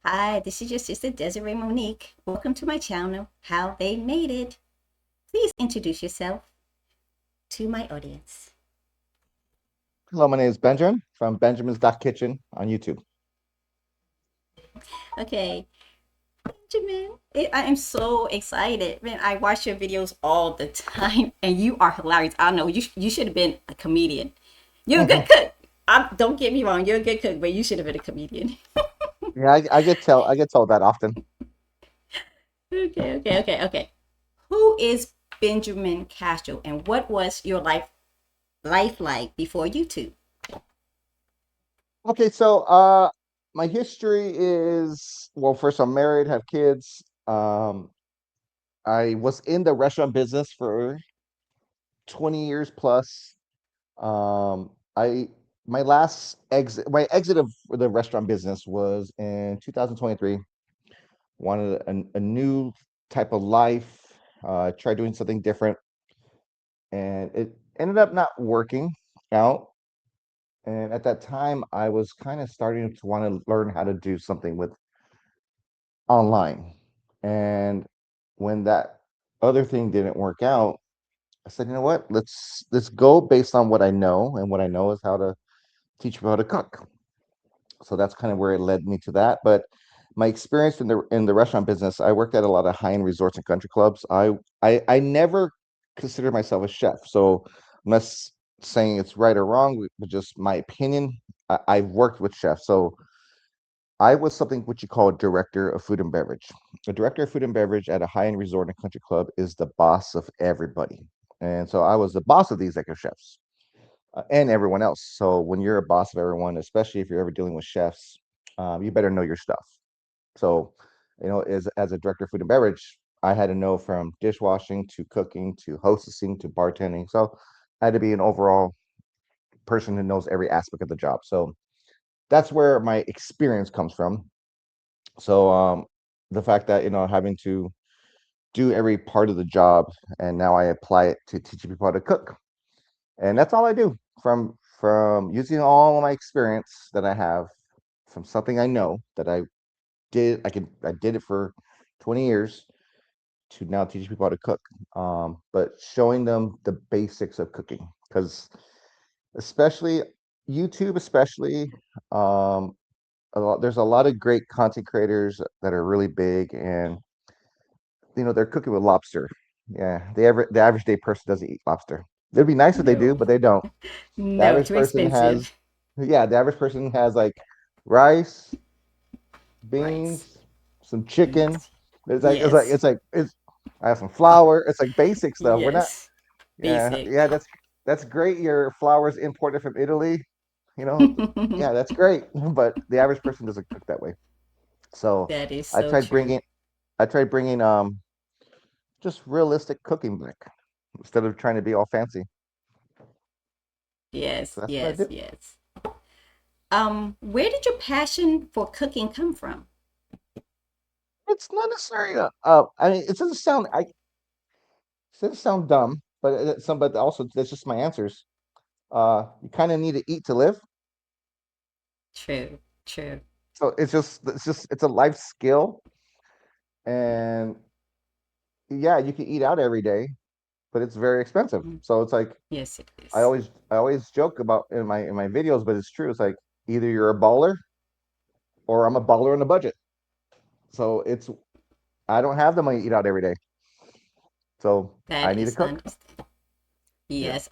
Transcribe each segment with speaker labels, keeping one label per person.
Speaker 1: Hi, this is your sister Desiree Monique. Welcome to my channel, How They Made It. Please introduce yourself to my audience.
Speaker 2: Hello, my name is Benjamin from Benjamin's Kitchen on YouTube.
Speaker 1: Okay, Benjamin, I am so excited. Man, I watch your videos all the time and you are hilarious. I know you should have been a comedian. You're a good cook. Don't get me wrong, you're a good cook, but you should have been a comedian.
Speaker 2: Yeah, I get told that often.
Speaker 1: Okay. Who is Benjamin Castro and what was your life like before YouTube?
Speaker 2: Okay, so my history is well, first I'm married, have kids. I was in the restaurant business for 20 years plus. I my exit of the restaurant business was in 2023. Wanted a new type of life. Tried doing something different, and it ended up not working out. And at that time, I was kind of starting to want to learn how to do something with online. And when that other thing didn't work out, I said, you know what? Let's go based on what I know, and what I know is how to teach people how to cook. So that's kind of where it led me to that. But my experience in the restaurant business, I worked at a lot of high-end resorts and country clubs. I never considered myself a chef. So I'm not saying it's right or wrong, but just my opinion. I've worked with chefs. So I was something what you call a director of food and beverage. A director of food and beverage at a high-end resort and country club is the boss of everybody. And so I was the boss of the executive chefs and everyone else. So when you're a boss of everyone, especially if you're ever dealing with chefs, you better know your stuff. So, as a director of food and beverage, I had to know from dishwashing to cooking to hostessing to bartending. So I had to be an overall person who knows every aspect of the job. So that's where my experience comes from. So the fact that having to do every part of the job, and now I apply it to teach people how to cook, and that's all I do from using all of my experience that I have from something I know that I did it for 20 years to now teach people how to cook, but showing them the basics of cooking, because especially YouTube, especially um, there's a lot of great content creators that are really big, and they're cooking with lobster. Yeah, the average day person doesn't eat lobster. It'd be nice if they do,
Speaker 1: No,
Speaker 2: but they don't. The
Speaker 1: no,
Speaker 2: average
Speaker 1: too
Speaker 2: person has,
Speaker 1: expensive.
Speaker 2: yeah, the average person has like rice,
Speaker 1: Rice,
Speaker 2: beans, some chicken.
Speaker 1: beans.
Speaker 2: It's
Speaker 1: Yes,
Speaker 2: like it's I have some flour. It's like basic stuff. We're not.
Speaker 1: yes,
Speaker 2: Yeah,
Speaker 1: basic.
Speaker 2: yeah. That's great. Your flour's imported from Italy. You know, yeah, that's great. But the average person doesn't cook that way. So
Speaker 1: That is
Speaker 2: I
Speaker 1: so
Speaker 2: tried
Speaker 1: true.
Speaker 2: bringing just realistic cooking back instead of trying to be all fancy.
Speaker 1: Yes,
Speaker 2: So that's what I
Speaker 1: yes,
Speaker 2: do.
Speaker 1: yes. Where did your passion for cooking come from?
Speaker 2: It's not necessarily. I mean, it doesn't sound dumb, but but also that's just my answers. You kind of need to eat to live.
Speaker 1: True, true.
Speaker 2: So it's a life skill, and yeah, you can eat out every day, but it's very expensive.
Speaker 1: Mhm.
Speaker 2: So it's like
Speaker 1: Yes, it is.
Speaker 2: I always joke about in my videos, but it's true. It's like either you're a baller or I'm a baller on a budget. So it's I don't have the money to eat out every day, so I
Speaker 1: That
Speaker 2: need to
Speaker 1: is
Speaker 2: cook.
Speaker 1: understandable.
Speaker 2: Yeah.
Speaker 1: Yes,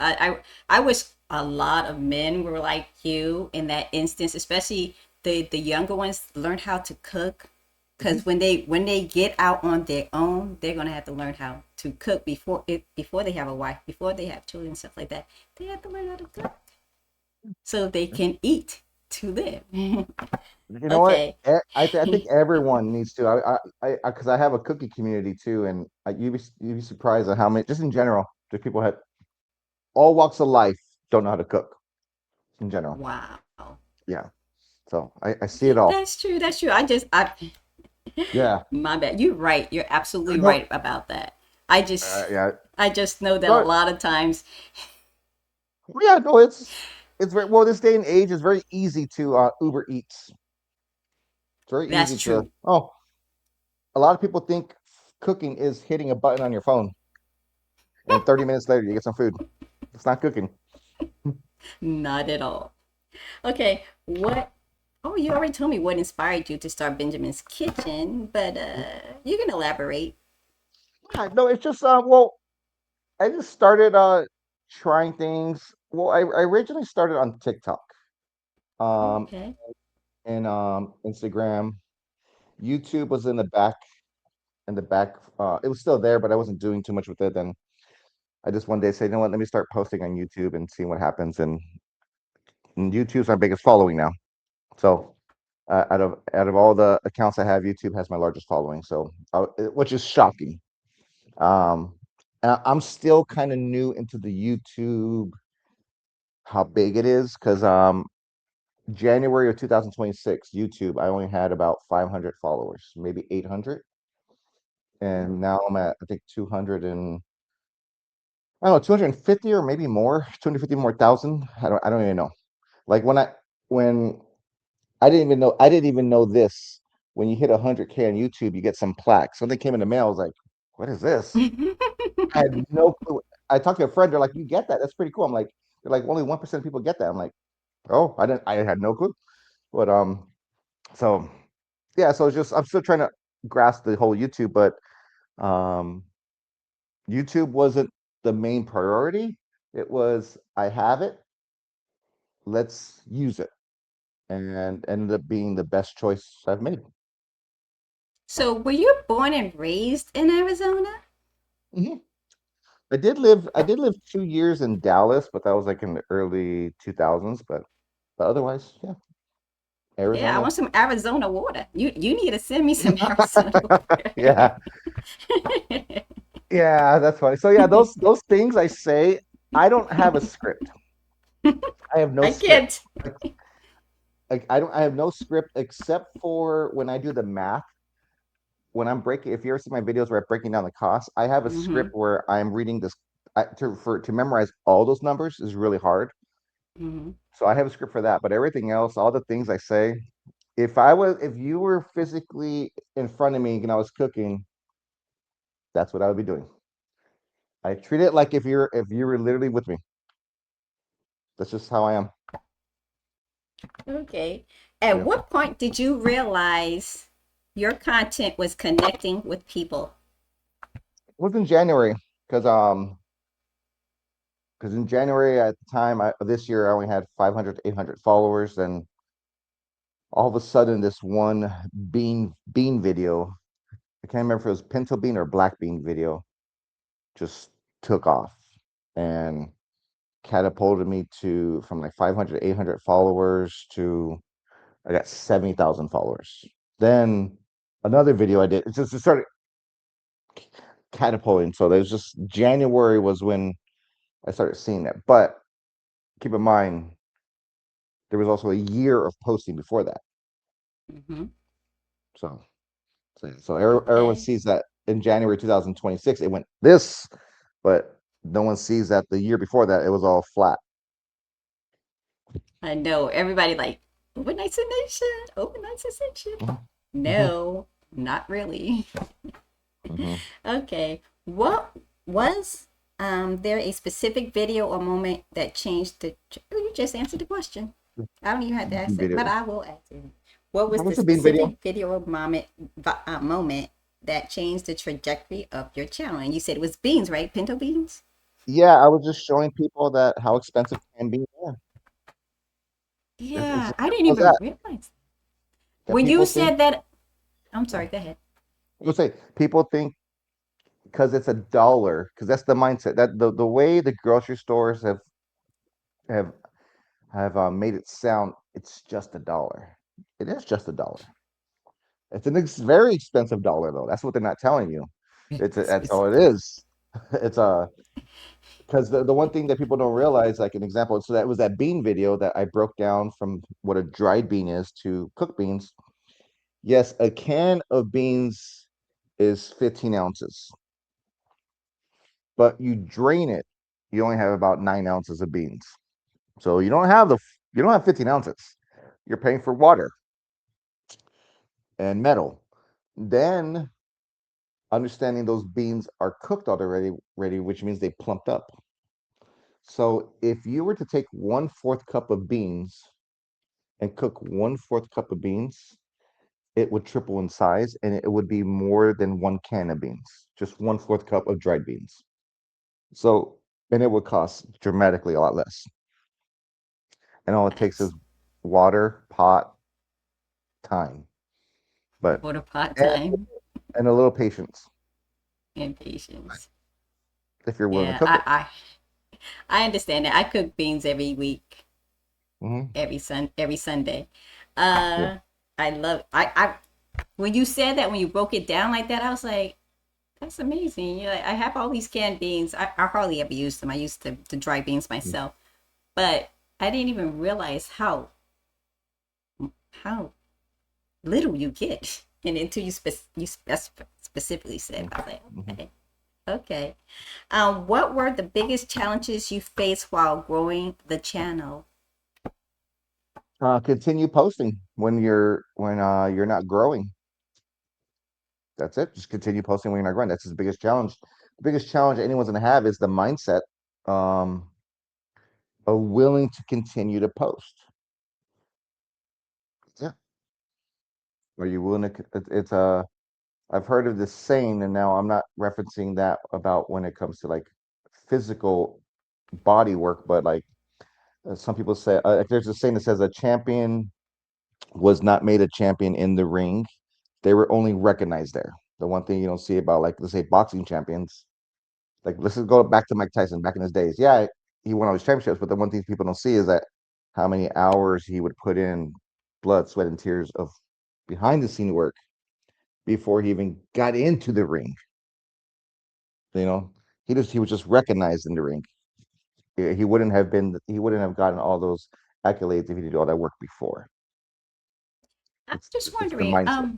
Speaker 1: I wish a lot of men were like you in that instance, especially the younger ones learn how to cook.
Speaker 2: Mhm.
Speaker 1: Because when they get out on their own, they're gonna have to learn how to cook before they have a wife, before they have children, stuff like that. They have to learn how to cook so they can eat to live.
Speaker 2: You know what?
Speaker 1: Okay.
Speaker 2: I think everyone needs to. Because I have a cookie community too, and you'd be surprised at how many, just in general, there's people have all walks of life don't know how to cook in general.
Speaker 1: Wow.
Speaker 2: Yeah. So I see it all.
Speaker 1: That's true. That's true. I
Speaker 2: Yeah.
Speaker 1: my bad. You're right. You're absolutely
Speaker 2: No.
Speaker 1: right about that. I just
Speaker 2: Yeah.
Speaker 1: I just know that a
Speaker 2: No.
Speaker 1: lot of times,
Speaker 2: Yeah. No. It's very well. This day and age is very easy to Uber Eats. It's very
Speaker 1: That's
Speaker 2: easy to,
Speaker 1: true.
Speaker 2: oh, a lot of people think cooking is hitting a button on your phone and 30 minutes later you get some food. It's not cooking.
Speaker 1: Not at all. Okay, what? Oh, you already told me what inspired you to start Benjamin's Kitchen, but you can elaborate.
Speaker 2: Yeah, no, it's just well, I just started trying things. Well, I originally started on TikTok, um,
Speaker 1: Okay.
Speaker 2: and Instagram. YouTube was in the back. It was still there, but I wasn't doing too much with it. Then I just one day said, you know what, let me start posting on YouTube and see what happens. And YouTube's my biggest following now. So out of all the accounts I have, YouTube has my largest following. So which is shocking. Um, I'm still kind of new into the YouTube, how big it is, because January of 2026, YouTube, I only had about 500 followers, maybe 800, and now I'm at I think 200 and I don't know 250 or maybe more, 250 more thousand. I don't even know. Like when I didn't even know this. When you hit 100K on YouTube, you get some plaque. Something came in the mail. I was like, what is this? I had no clue. I talked to a friend. They're like, "You get that? That's pretty cool." I'm like, "They're like only 1% of people get that." I'm like, "Oh, I didn't. I had no clue." But so yeah. So it's just I'm still trying to grasp the whole YouTube, but um, YouTube wasn't the main priority. It was I have it. Let's use it, and ended up being the best choice I've made.
Speaker 1: So, were you born and raised in Arizona?
Speaker 2: hmm I did live 2 years in Dallas, but that was like in the early 2000s. But otherwise, yeah,
Speaker 1: Yeah, I
Speaker 2: Arizona.
Speaker 1: want some Arizona water. You need to send me some Arizona water.
Speaker 2: Yeah, yeah, that's funny. So yeah, those things I say, I don't have a script. I have no
Speaker 1: I
Speaker 2: script.
Speaker 1: can't.
Speaker 2: Like I have no script except for when I do the math. When I'm breaking, if you ever see my videos where I'm breaking down the costs, I have a
Speaker 1: Mm-hmm.
Speaker 2: script where I'm reading this. To memorize all those numbers is really hard.
Speaker 1: Mm-hmm.
Speaker 2: So I have a script for that. But everything else, all the things I say, if you were physically in front of me and I was cooking, that's what I would be doing. I treat it like if you were literally with me. That's just how I am.
Speaker 1: Okay. At
Speaker 2: Yeah.
Speaker 1: what point did you realize your content was connecting with people?
Speaker 2: It was in January because in January at the time this year I only had 500 to 800 followers, and all of a sudden this one bean video, I can't remember if it was pinto bean or black bean video, just took off and catapulted me to from like 500 to 800 followers to I got 70,000 followers. Then another video I did, it started catapulting. So there's just January was when I started seeing that. But keep in mind, there was also a year of posting before that.
Speaker 1: Mm-hmm.
Speaker 2: So so everyone
Speaker 1: Okay.
Speaker 2: sees that in January 2026 it went this, but no one sees that the year before that it was all flat.
Speaker 1: I know everybody like overnight sensation, overnight sensation.
Speaker 2: Mhm, mhm,
Speaker 1: No, not really.
Speaker 2: mhm.
Speaker 1: Okay. What was there a specific video or moment that changed the oh, you just answered the question. I don't even have to
Speaker 2: Bean
Speaker 1: ask it, but
Speaker 2: video.
Speaker 1: I will ask it. What was
Speaker 2: What
Speaker 1: the
Speaker 2: was the bean video?
Speaker 1: specific video or moment that changed the trajectory of your channel? And you said it was beans, right? Pinto beans?
Speaker 2: Yeah, I was just showing people that how expensive can be. Yeah, it's
Speaker 1: Yeah,
Speaker 2: as
Speaker 1: I didn't
Speaker 2: simple as
Speaker 1: even
Speaker 2: that.
Speaker 1: realize.
Speaker 2: That
Speaker 1: When you
Speaker 2: people think.
Speaker 1: said that, I'm
Speaker 2: Yeah,
Speaker 1: sorry, go ahead.
Speaker 2: I would say people think because it's a dollar, because that's the mindset that the way the grocery stores have made it sound. It's just a dollar. It is just a dollar. It's very expensive dollar though. That's what they're not telling you. That's all it is. It's a because the one thing that people don't realize, like an example, so that was that bean video that I broke down from what a dried bean is to cooked beans. Yes, a can of beans is 15 ounces, but you drain it, you only have about 9 ounces of beans. So you don't have 15 ounces. You're paying for water. and metal. Then understanding those beans are cooked already, ready, which means they plumped up. So if you were to take 1/4 cup of beans and cook 1/4 cup of beans, it would triple in size and it would be more than 1 can of beans, just 1/4 cup of dried beans. So, and it would cost dramatically a lot less. And all it takes is
Speaker 1: Nice.
Speaker 2: water, pot, time, but
Speaker 1: For the part
Speaker 2: and,
Speaker 1: time
Speaker 2: and a little patience
Speaker 1: and patience.
Speaker 2: if you're willing to
Speaker 1: Yeah,
Speaker 2: cook it.
Speaker 1: I understand that. I cook beans every week,
Speaker 2: Hmm.
Speaker 1: every Sunday.
Speaker 2: Yeah.
Speaker 1: Uh, I love. I when you said that, when you broke it down like that, I was like, that's amazing. You know, I have all these canned beans. I hardly ever use them. I used to dry beans myself, but I didn't even realize how little you get, and until specifically said, I was like,
Speaker 2: Hmm.
Speaker 1: okay, okay. What were the biggest challenges you faced while growing the channel?
Speaker 2: Continue posting when you're not growing. That's it. Just continue posting when you're not growing. That's his biggest challenge. The biggest challenge anyone's gonna have is the mindset um, of willing to continue to post. Yeah. Are you willing to? It's a. I've heard of this saying, and now I'm not referencing that about when it comes to like physical body work, but like some people say, there's a saying that says a champion was not made a champion in the ring. They were only recognized there. The one thing you don't see about, like, let's say boxing champions, like let's just go back to Mike Tyson back in his days. Yeah, he won all these championships, but the one thing people don't see is that how many hours he would put in blood, sweat, and tears of behind the scene work before he even got into the ring. You know, he was just recognized in the ring. He wouldn't have gotten all those accolades if he did all that work before.
Speaker 1: I'm just
Speaker 2: It's the
Speaker 1: wondering.
Speaker 2: mindset.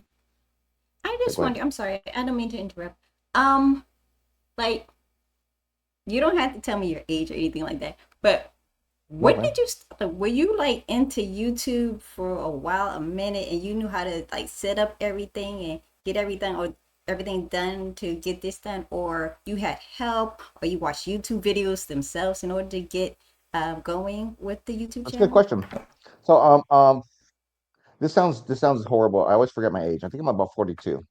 Speaker 1: I
Speaker 2: Yeah,
Speaker 1: just
Speaker 2: go ahead.
Speaker 1: wonder. I'm sorry. I don't mean to interrupt. Um, like you don't have to tell me your age or anything like that. But
Speaker 2: No,
Speaker 1: when
Speaker 2: man.
Speaker 1: did you start? Were you like into YouTube for a while, a minute, and you knew how to like set up everything and get everything done to get this done, or you had help, or you watched YouTube videos themselves in order to get going with the YouTube
Speaker 2: That's a good
Speaker 1: channel?
Speaker 2: question. So, this sounds horrible. I always forget my age. I think I'm about 42.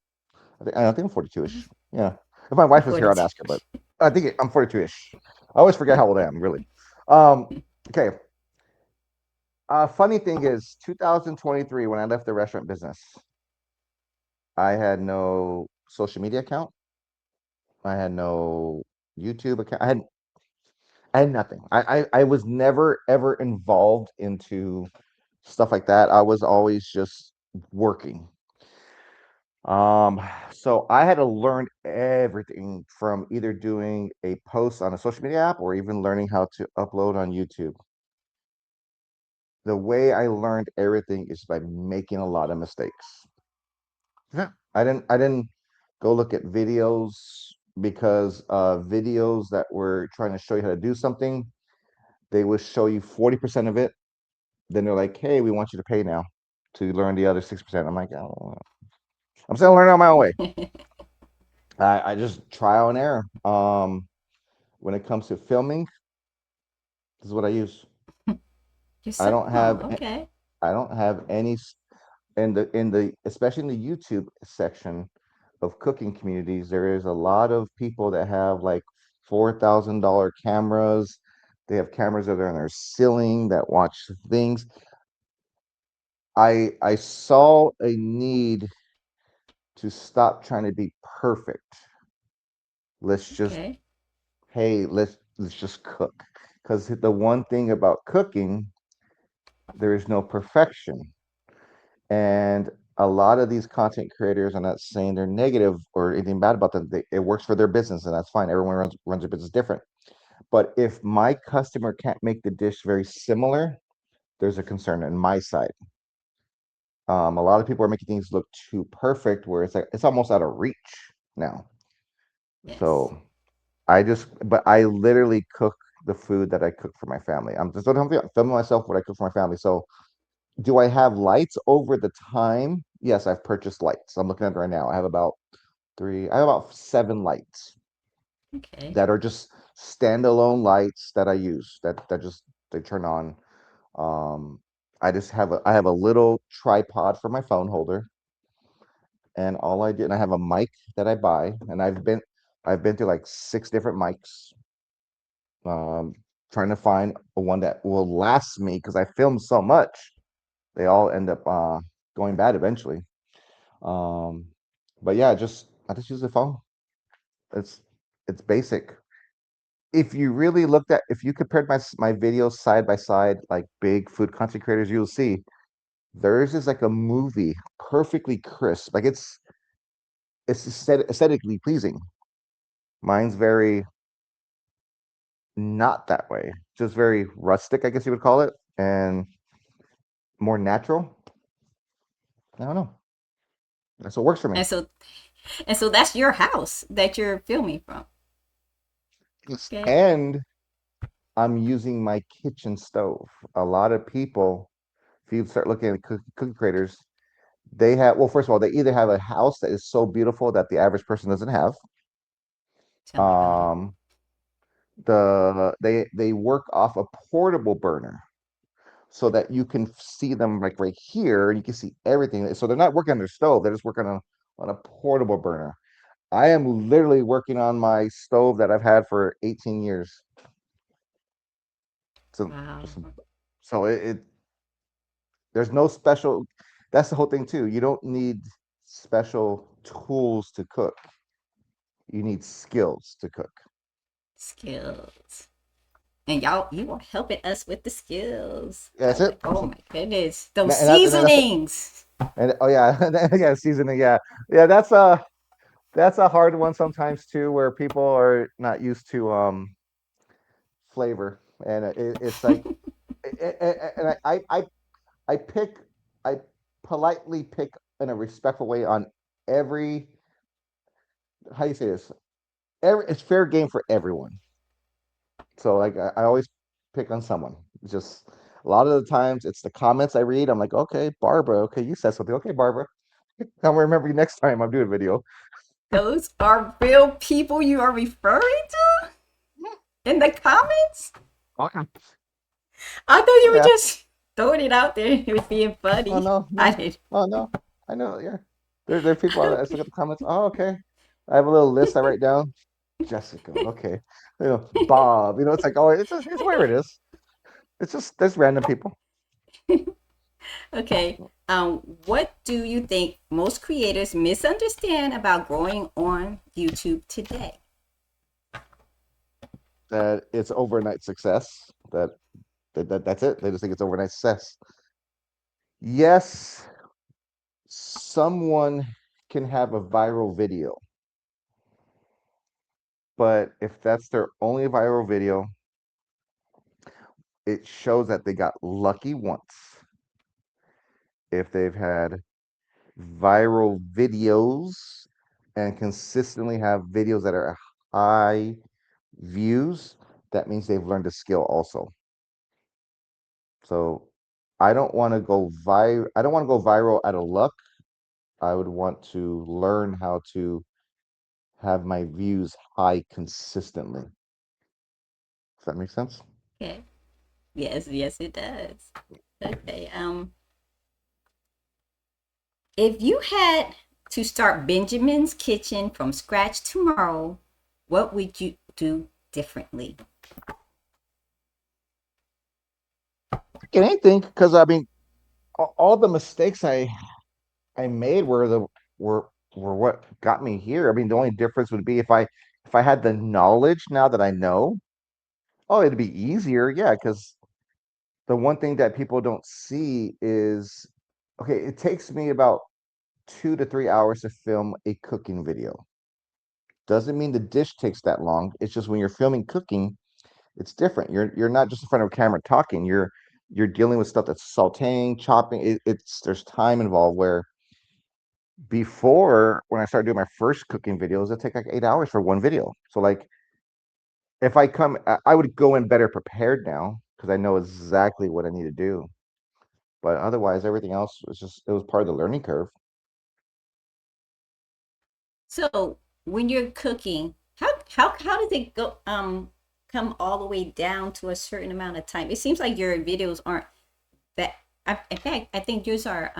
Speaker 2: I think I'm 42-ish. Yeah. If my
Speaker 1: I'm
Speaker 2: wife was here, I'd
Speaker 1: 42.
Speaker 2: ask her, but I'm 42-ish. I always forget how old I am, really. Um, okay. Funny thing is, 2023, when I left the restaurant business, I had no social media account. I had no YouTube account. I had nothing. I was never ever involved into stuff like that. I was always just working. Um, so I had to learn everything from either doing a post on a social media app or even learning how to upload on YouTube. The way I learned everything is by making a lot of mistakes. Yeah. I didn't go look at videos because videos that were trying to show you how to do something, they would show you 40% of it. Then they're like, hey, we want you to pay now to learn the other 6%. I'm like, oh, I'm still learning on my own way. I just trial and error. When it comes to filming, this is what I use.
Speaker 1: Your
Speaker 2: I
Speaker 1: cell
Speaker 2: don't
Speaker 1: phone,
Speaker 2: have
Speaker 1: okay.
Speaker 2: I don't have any in the especially in the YouTube section of cooking communities, there is a lot of people that have like $4,000 cameras. They have cameras that are in their ceiling that watch things. I saw a need to stop trying to be perfect. Let's just
Speaker 1: Okay.
Speaker 2: hey, let's just cook. Because the one thing about cooking, there is no perfection. And a lot of these content creators, I'm not saying they're negative or anything bad about them. It works for their business, and that's fine. Everyone runs their business different. But if my customer can't make the dish very similar, there's a concern on my side. A lot of people are making things look too perfect, where it's like it's almost out of reach now.
Speaker 1: Yes.
Speaker 2: So but I literally cook the food that I cook for my family. I'm just filming myself what I cook for my family. So do I have lights over the time? yes, I've purchased lights. I'm looking at it right now. I have about 7 lights
Speaker 1: Okay.
Speaker 2: that are just standalone lights that I use that just they turn on. Um, I have a little tripod for my phone holder, and all I did, and I have a mic that I buy, and I've been through like 6 different mics, um, trying to find a one that will last me because I film so much. They all end up going bad eventually. Um, but yeah, I just use the phone. It's it's basic. If you compared my videos side by side, like big food content creators, you'll see theirs is like a movie, perfectly crisp. Like it's aesthetically pleasing. Mine's very not that way. Just very rustic, I guess you would call it, and more natural. I don't know. That's what works for me.
Speaker 1: And so and so that's your house that you're filming from.
Speaker 2: Yes.
Speaker 1: Okay.
Speaker 2: And I'm using my kitchen stove. A lot of people, if you start looking at cookie creators, they have, well, first of all, they either have a house that is so beautiful that the average person doesn't have.
Speaker 1: Tell me about it.
Speaker 2: Um, they work off a portable burner so that you can see them like right here and you can see everything. So they're not working on their stove, they're just working on a portable burner. I am literally working on my stove that I've had for 18 years. So
Speaker 1: Wow.
Speaker 2: so it there's no special, that's the whole thing too. You don't need special tools to cook. You need skills to cook.
Speaker 1: Skills. And y'all, you are helping us with the skills.
Speaker 2: Yeah, that's
Speaker 1: I'm like,
Speaker 2: it.
Speaker 1: oh my goodness, those
Speaker 2: And that's
Speaker 1: seasonings.
Speaker 2: and oh yeah, yeah, seasoning, yeah. Yeah, that's a hard one sometimes too, where people are not used to flavor, and it's like, and I pick, I politely pick in a respectful way on every, how do you say this? It's fair game for everyone. So like I always pick on someone. It's just a lot of the times it's the comments I read. I'm like, okay, Barbara, okay, you said something. Okay, Barbara, I'll remember you next time I'm doing a video.
Speaker 1: Those are real people you are referring to in the comments?
Speaker 2: Okay.
Speaker 1: I thought
Speaker 2: Oh
Speaker 1: you were
Speaker 2: yeah.
Speaker 1: just throwing it out there. It was being
Speaker 2: Oh
Speaker 1: funny.
Speaker 2: no,
Speaker 1: I
Speaker 2: no.
Speaker 1: did.
Speaker 2: Oh no. I know, yeah. There are people I just look
Speaker 1: Okay.
Speaker 2: at the comments. Oh, okay. I have a little list I write down. Jessica, okay. Bob, it's like, oh, it's where it is. It's just there's random people.
Speaker 1: Okay. What do you think most creators misunderstand about growing on YouTube today?
Speaker 2: That it's overnight success. That's it. They just think it's overnight success. Yes, someone can have a viral video, but if that's their only viral video, it shows that they got lucky once. If they've had viral videos and consistently have videos that are high views, that means they've learned a skill also. So I don't want to go viral out of luck. I would want to learn how to have my views high consistently. Does that make sense?
Speaker 1: Okay. Yes, yes, it does. Okay. If you had to start Benjamin's Kitchen from scratch tomorrow, what would you do differently?
Speaker 2: Can anything, because I mean, all the mistakes I made were were what got me here. I mean, the only difference would be if I had the knowledge now that I know, oh, it'd be easier. Yeah, because the one thing that people don't see is, okay, it takes me about 2 to 3 hours to film a cooking video. Doesn't mean the dish takes that long. It's just when you're filming cooking, it's different. You're not just in front of a camera talking. You're dealing with stuff that's sauteing, chopping. It's there's time involved where before when I started doing my first cooking videos, it take like 8 hours for one video. So like if I would go in better prepared now because I know exactly what I need to do. But otherwise, everything else was just it was part of the learning curve.
Speaker 1: So when you're cooking, how does it go come all the way down to a certain amount of time? It seems like your videos aren't that in fact, I think yours are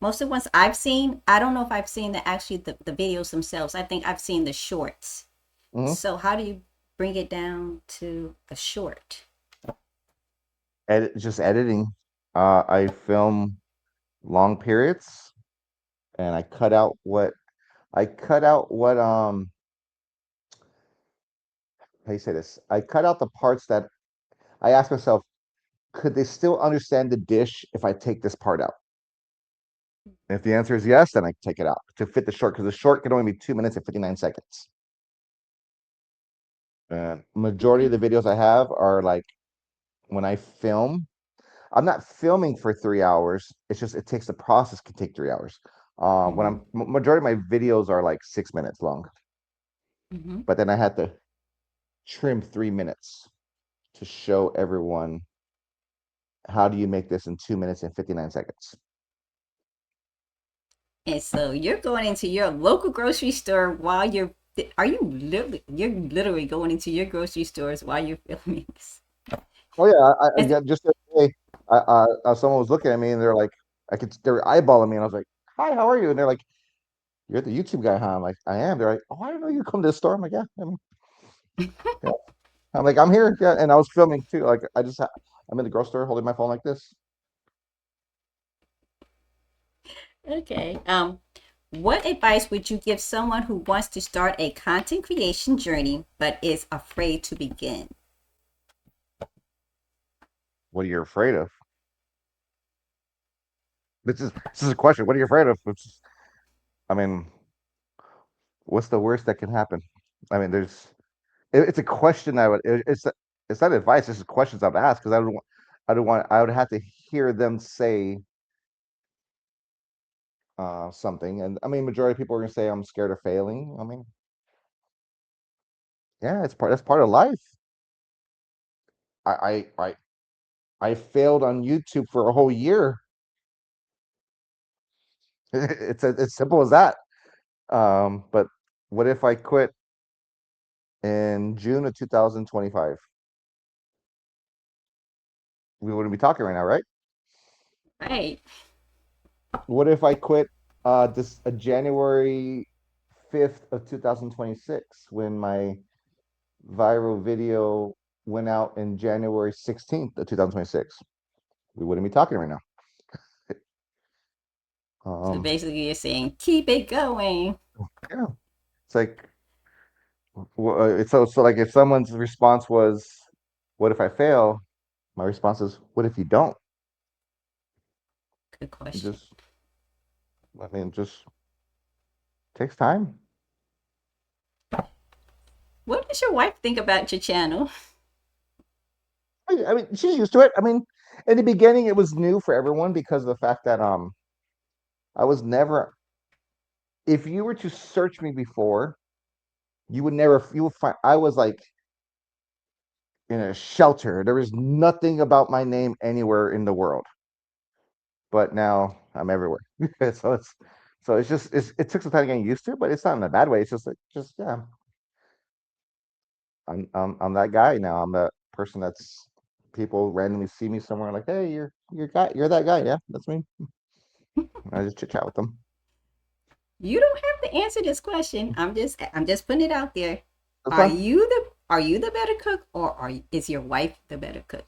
Speaker 1: most of the ones I've seen. I don't know if I've seen the videos themselves. I think I've seen the shorts.
Speaker 2: Hmm.
Speaker 1: So how do you bring it down to a short?
Speaker 2: Just editing. I film long periods, and I cut out what how you say this? I cut out the parts that I ask myself, could they still understand the dish if I take this part out? And if the answer is yes, then I take it out to fit the short because the short can only be 2 minutes and 59 seconds. And majority of
Speaker 1: Okay.
Speaker 2: the videos I have are like when I film, I'm not filming for 3 hours. It's just it takes the process can take 3 hours. When
Speaker 1: Mm-hmm.
Speaker 2: majority of my videos are like 6 minutes long,
Speaker 1: Mm-hmm.
Speaker 2: but then I had to trim 3 minutes to show everyone how do you make this in 2 minutes and 59 seconds.
Speaker 1: And so you're going into your local grocery store while you're literally going into your grocery stores while you're filming this.
Speaker 2: Oh yeah, I
Speaker 1: It's,
Speaker 2: got just the other day, someone was looking at me and they're like, they were eyeballing me, and I was like, "Hi, how are you?" And they're like, "You're the YouTube guy, huh?" I'm like, "I am." They're like, "Oh, I didn't know you come to the store." I'm like, "Yeah, yeah." I'm like, "I'm here." Yeah, and I was filming too. Like, I'm in the grocery store holding my phone like this.
Speaker 1: okay. What advice would you give someone who wants to start a content creation journey but is afraid to begin?
Speaker 2: What are you afraid of? This is a question. What are you afraid of? I mean, what's the worst that can happen? I mean, it's a question it's not advice. It's just questions I would ask because I would have to hear them say something. And I mean, majority of people are gonna say I'm scared of failing. I mean, yeah, that's part of life. I I I, I failed on YouTube for a whole year. It's simple as that. But what if I quit in June of 2025? We wouldn't be talking right now, right?
Speaker 1: Right.
Speaker 2: What if I quit this January 5th of 2026 when my viral video went out in January 16th of 2026? We wouldn't be talking right now.
Speaker 1: So
Speaker 2: Um,
Speaker 1: basically, you're saying keep it going.
Speaker 2: yeah, it's like so like if someone's response was, "What if I fail?" My response is, "What if you don't?"
Speaker 1: Good
Speaker 2: It
Speaker 1: question.
Speaker 2: just, I mean, just takes time.
Speaker 1: What does your wife think about your channel?
Speaker 2: I mean, she's used to it. I mean, in the beginning, it was new for everyone because of the fact that I was never. If you were to search me before, you would find I was like in a shelter. There was nothing about my name anywhere in the world. But now I'm everywhere. so it's it took some time getting used to it, but it's not in a bad way. It's just like just yeah, I'm that guy now. I'm that person that's people randomly see me somewhere like, hey, you're that guy. Yeah, that's me. I just chit chat with them.
Speaker 1: You don't have to answer this question. I'm just putting it out there.
Speaker 2: That's fun.
Speaker 1: Are you the better cook or is your wife the better cook?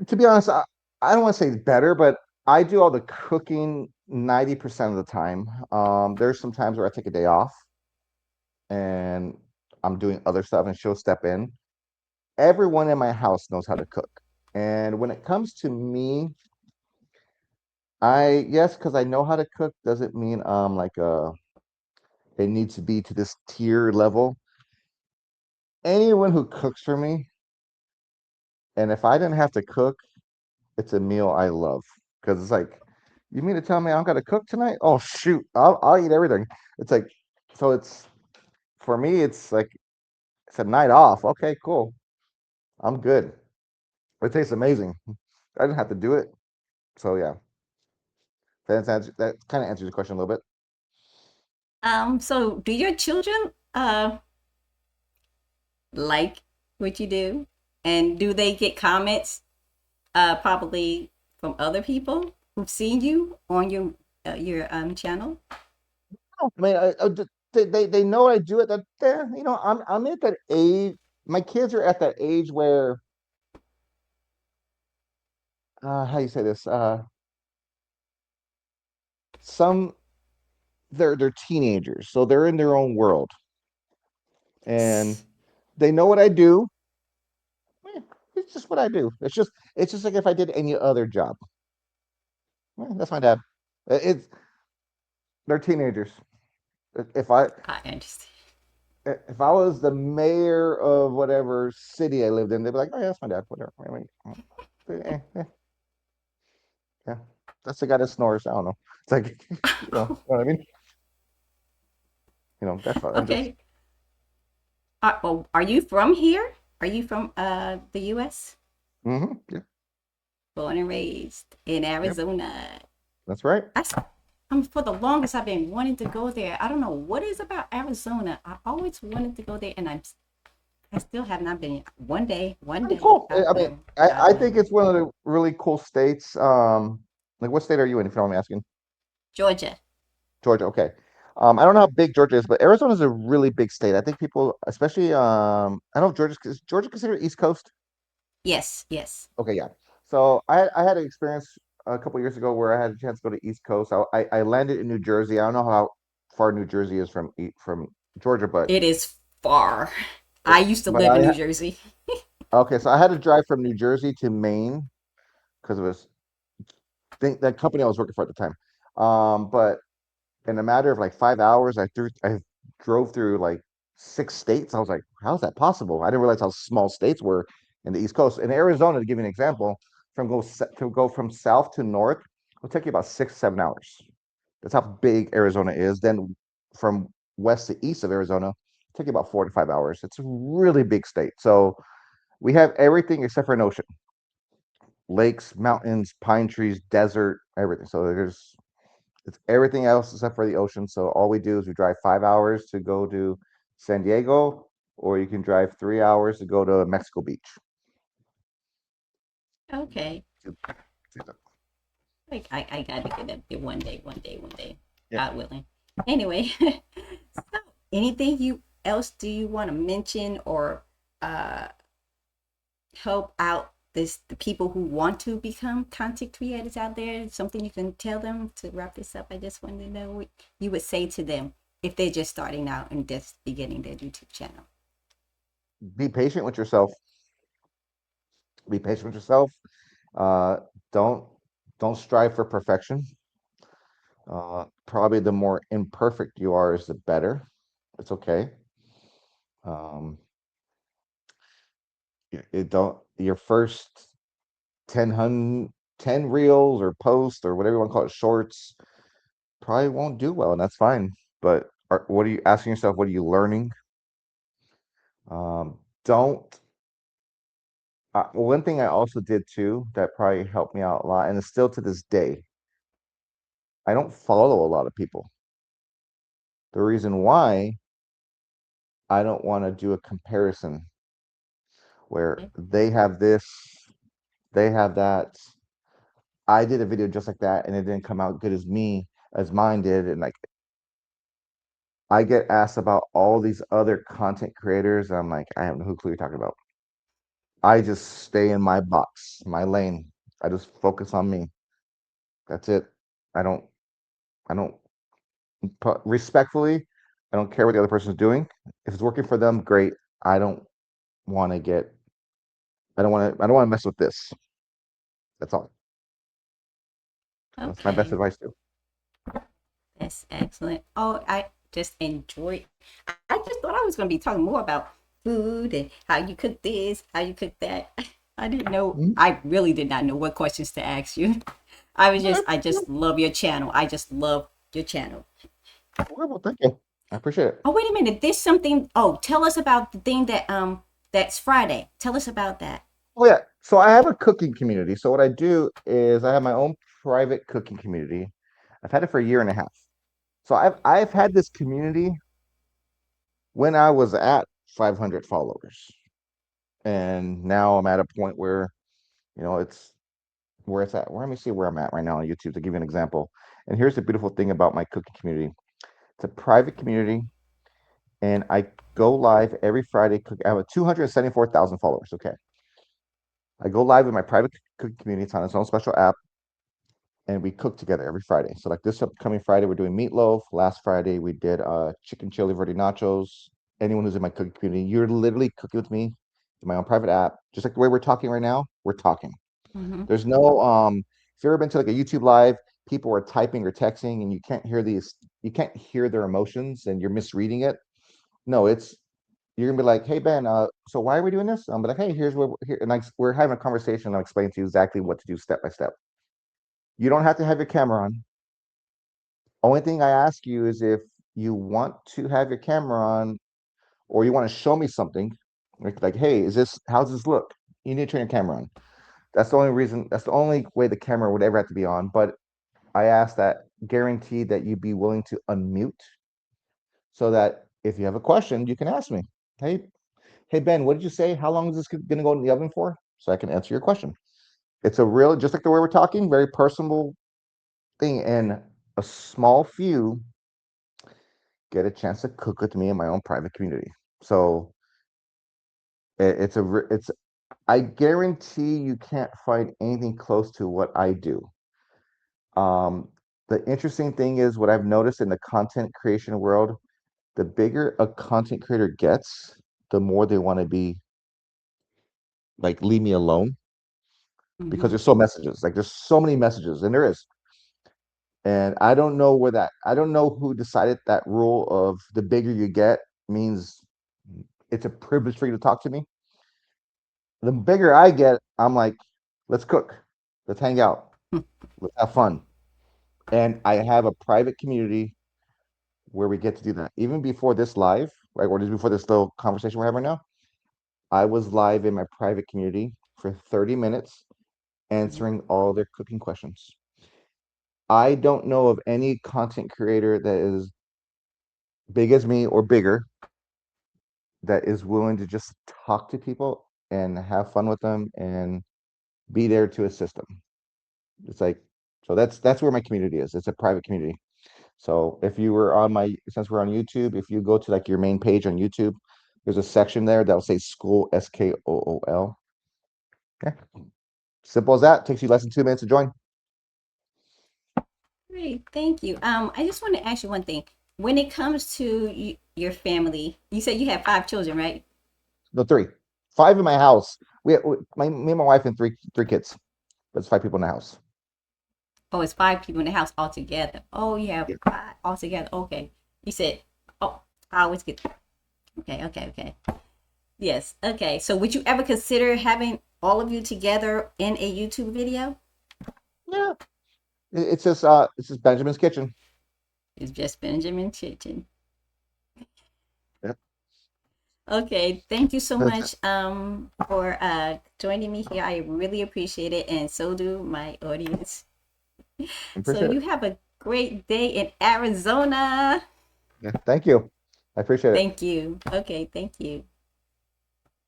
Speaker 2: To be honest, I don't want to say better, but I do all the cooking 90% of the time. There's some times where I take a day off and I'm doing other stuff and she'll step in. Everyone in my house knows how to cook. And when it comes to me, yes, because I know how to cook doesn't mean like it needs to be to this tier level. Anyone who cooks for me, and if I didn't have to cook, it's a meal I love because it's like, you mean to tell me I'm gonna cook tonight? Oh shoot, I'll eat everything. It's like, so it's for me, it's like it's a night off. Okay, cool. I'm good. It tastes amazing. I didn't have to do it. So yeah, that kind of answers the question a little bit.
Speaker 1: So do your children like what you do? And do they get comments probably from other people who've seen you on your channel?
Speaker 2: Oh, I mean, they know I do it. That I'm at that age. My kids are at that age where how you say this? Some they're teenagers, so they're in their own world, and they know what I do. Eh, It's just what I do. It's just like if I did any other job. That's my dad. It's they're teenagers. If I
Speaker 1: I understand.
Speaker 2: if I was the mayor of whatever city I lived in, they'd be like, "Oh yeah, that's my dad." Whatever. I mean, yeah, that's the guy that snores. I don't know. It's like, you know what I mean? That's fine. I'm just
Speaker 1: Okay. Well, are you from here? Are you from the U.S.?
Speaker 2: yeah,
Speaker 1: Born and raised in
Speaker 2: yep,
Speaker 1: Arizona.
Speaker 2: that's right.
Speaker 1: I, for the longest, I've been wanting to go there. I don't know what is about Arizona. I always wanted to go there, and I still have not been. One
Speaker 2: Pretty
Speaker 1: day,
Speaker 2: cool. I mean,
Speaker 1: I
Speaker 2: I
Speaker 1: will.
Speaker 2: think it's one of the really cool states. Like what state are you in, if you don't mind me asking?
Speaker 1: Georgia.
Speaker 2: Georgia. Okay. I don't know how big Georgia is, but Arizona is a really big state. I think people, especially, I don't know if is Georgia considered East Coast?
Speaker 1: Yes, yes.
Speaker 2: Okay, yeah. So I had an experience a couple years ago where I had a chance to go to East Coast. I landed in New Jersey. I don't know how far New Jersey is from Georgia, but
Speaker 1: It is far. I
Speaker 2: it,
Speaker 1: used to
Speaker 2: but
Speaker 1: live in New Jersey.
Speaker 2: okay, so I had to drive from New Jersey to Maine because it was think that company I was working for at the time. But in a matter of like 5 hours, I drove through like 6 states. I was like, how is that possible? I didn't realize how small states were in the East Coast. In Arizona, to give you an example, to go from south to north, it'll take you about 6, 7 hours. That's how big Arizona is. Then from west to east of Arizona, it'll take you about 4 to 5 hours. It's a really big state. So we have everything except for an ocean, lakes, mountains, pine trees, desert, everything. So it's everything else except for the ocean. So all we do is we drive 5 hours to go to San Diego, or you can drive 3 hours to go to Mexico Beach.
Speaker 1: Okay. Like I gotta get up there one day.
Speaker 2: Yeah.
Speaker 1: God willing. Anyway, so anything you else do you want to mention or uh help out the people who want to become content creators out there? Something you can tell them to wrap this up? I just wanted to know what you would say to them if they're just starting out and just beginning their YouTube channel.
Speaker 2: Be patient with yourself. Be patient with yourself. Uh, don't don't strive for perfection. Probably the more imperfect you are is the better. It's okay. Um, it don't your first 10 reels or posts or whatever you want to call it, shorts, probably won't do well, and that's fine. But what are you asking yourself? What are you learning? Don't. One thing I also did too that probably helped me out a lot, and it's still to this day, I don't follow a lot of people. The reason why I don't want to do a comparison where
Speaker 1: Okay.
Speaker 2: they have this, they have that. I did a video just like that, and it didn't come out good as mine did, and like I get asked about all these other content creators. And I'm like, I have no clue you're talking about. I just stay in my box, my lane. I just focus on me. That's it. I don't, I don't, respectfully, I don't care what the other person's doing. If it's working for them, great. I don't want to get, I don't want to mess with this. That's all. That's my best
Speaker 1: Okay.
Speaker 2: advice too.
Speaker 1: That's excellent. Oh, I just enjoyed. I just thought I was going to be talking more about food and how you cook this, how you cook that. I didn't know.
Speaker 2: Mhm.
Speaker 1: I really did not know what questions to ask you. I just love your channel. I just love your channel.
Speaker 2: Well, thank you. I appreciate it.
Speaker 1: Oh, wait a minute. There's something. Oh, tell us about the thing that's Friday. Tell us about that.
Speaker 2: Oh yeah. So I have a cooking community. So what I do is I have my own private cooking community. I've had it for a year and a half. So I've had this community when I was at 500 followers, and now I'm at a point where it's where it's at. Well, let me see where I'm at right now on YouTube to give you an example. And here's the beautiful thing about my cooking community. It's a private community, and I go live every Friday. I have 274,000 followers. Okay, I go live in my private cooking community. It's on its own special app, and we cook together every Friday. So like this upcoming Friday, we're doing meatloaf. Last Friday, we did chicken chili verde nachos. Anyone who's in my cooking community, you're literally cooking with me in my own private app, just like the way we're talking right now. We're talking.
Speaker 1: Mm-hmm.
Speaker 2: There's no if you've ever been to like a YouTube live, people are typing or texting and you can't hear their emotions and you're misreading it. No, it's you're gonna be like, hey Ben, so why are we doing this? I'm like, hey, here's what we're here, and we're having a conversation. I'll explain to you exactly what to do step by step. You don't have to have your camera on. Only thing I ask you is if you want to have your camera on or you want to show me something, like, hey, how's this look? You need to turn your camera on. That's the only reason, that's the only way the camera would ever have to be on. But I ask that guarantee that you be willing to unmute so that if you have a question, you can ask me. Hey, hey Ben, what did you say? How long is this gonna go in the oven for? So I can answer your question. It's a real, just like the way we're talking, very personal thing. And a small few get a chance to cook with me in my own private community. So it's I guarantee you can't find anything close to what I do. Um, the interesting thing is what I've noticed in the content creation world, the bigger a content creator gets, the more they want to be like leave me alone because
Speaker 1: Mm-hmm.
Speaker 2: there's so many messages and there is. And I don't know who decided that rule of the bigger you get means it's a privilege for you to talk to me. The bigger I get, I'm like, let's cook, let's hang out, let's have fun. And I have a private community where we get to do that. Even before this live, right, or just before this little conversation we're having right now, I was live in my private community for 30 minutes answering all their cooking questions. I don't know of any content creator that is big as me or bigger that is willing to just talk to people and have fun with them and be there to assist them. It's like, so that's where my community is. It's a private community. So if you were on since we're on YouTube, if you go to like your main page on YouTube, there's a section there that'll say school, SKOOL. Yeah, simple as that. Takes you less than 2 minutes to join.
Speaker 1: Great, thank you. I just want to ask you one thing. When it comes to your family, you said you have 5 children, right?
Speaker 2: No, three, five in my house. Me and my wife and three kids. That's five people in the house.
Speaker 1: Oh, it's 5 people in the house altogether. Oh, you have
Speaker 2: Yeah.
Speaker 1: five altogether. Okay. You said, oh, I always get. Okay, okay, okay. Yes. Okay. So, would you ever consider having all of you together in a YouTube video?
Speaker 2: Yeah. It's just Benjamin's kitchen.
Speaker 1: It's just Benjamin Chicken.
Speaker 2: Yeah.
Speaker 1: Okay. Thank you so
Speaker 2: That's it.
Speaker 1: much for joining me here. I really appreciate it, and so do my audience. So,
Speaker 2: Appreciate it.
Speaker 1: you have a great day in Arizona.
Speaker 2: Yeah. Thank you. I appreciate it.
Speaker 1: Thank you. Okay. Thank you.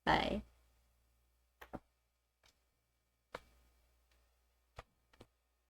Speaker 1: Bye.